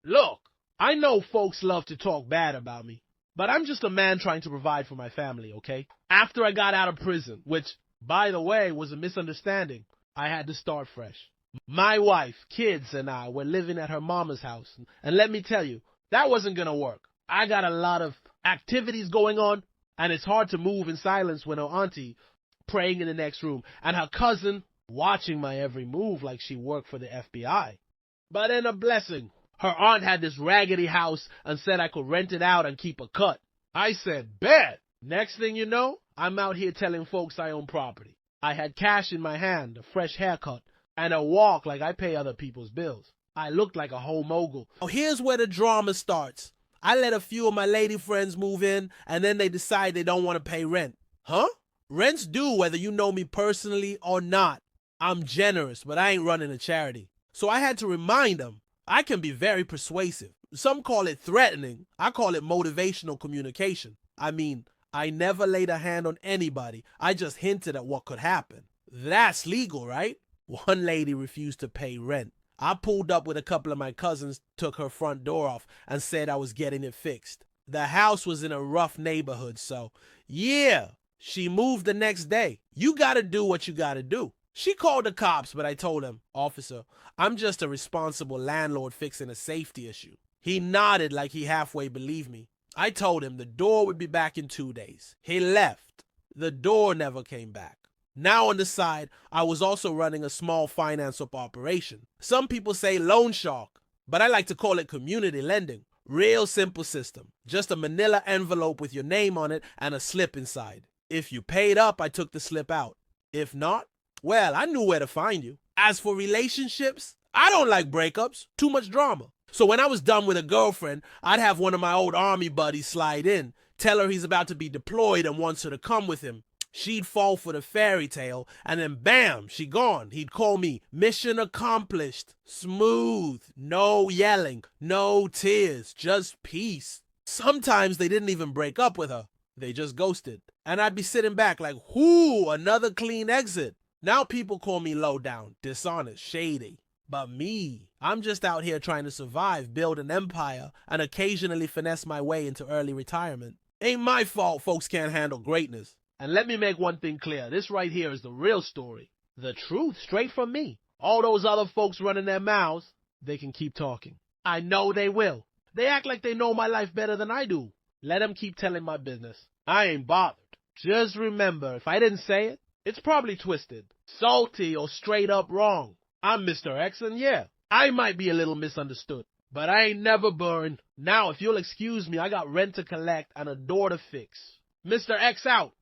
Look, I know folks love to talk bad about me, but I'm just a man trying to provide for my family, okay? After I got out of prison, which, by the way, was a misunderstanding, I had to start fresh. My wife, kids, and I were living at her mama's house, and let me tell you, that wasn't going to work. I got a lot of activities going on, and it's hard to move in silence when her auntie praying in the next room, and her cousin watching my every move like she worked for the FBI. But then a blessing. Her aunt had this raggedy house and said I could rent it out and keep a cut. I said, bet. Next thing you know, I'm out here telling folks I own property. I had cash in my hand, a fresh haircut, and a walk like I pay other people's bills. I looked like a whole mogul. Oh, here's where the drama starts. I let a few of my lady friends move in, and then they decide they don't want to pay rent. Huh? Rent's due whether you know me personally or not. I'm generous, but I ain't running a charity. So I had to remind them, I can be very persuasive. Some call it threatening. I call it motivational communication. I mean, I never laid a hand on anybody. I just hinted at what could happen. That's legal, right? One lady refused to pay rent. I pulled up with a couple of my cousins, took her front door off, and said I was getting it fixed. The house was in a rough neighborhood, so yeah, she moved the next day. You gotta do what you gotta do. She called the cops, but I told him, officer, I'm just a responsible landlord fixing a safety issue. He nodded like he halfway believed me. I told him the door would be back in 2 days. He left. The door never came back. Now on the side, I was also running a small finance operation. Some people say loan shark, but I like to call it community lending. Real simple system. Just a manila envelope with your name on it and a slip inside. If you paid up, I took the slip out. If not, well, I knew where to find you. As for relationships, I don't like breakups. Too much drama. So when I was done with a girlfriend, I'd have one of my old army buddies slide in, tell her he's about to be deployed and wants her to come with him. She'd fall for the fairy tale, and then bam, she gone. He'd call me mission accomplished. Smooth. No yelling. No tears. Just peace. Sometimes they didn't even break up with her. They just ghosted. And I'd be sitting back like, whoo, another clean exit. Now people call me low down, dishonest, shady. But me, I'm just out here trying to survive, build an empire, and occasionally finesse my way into early retirement. Ain't my fault folks can't handle greatness. And let me make one thing clear. This right here is the real story. The truth, straight from me. All those other folks running their mouths, they can keep talking. I know they will. They act like they know my life better than I do. Let them keep telling my business. I ain't bothered. Just remember, if I didn't say it, it's probably twisted, salty, or straight up wrong. I'm Mr. X, and yeah, I might be a little misunderstood. But I ain't never burned. Now, if you'll excuse me, I got rent to collect and a door to fix. Mr. X out.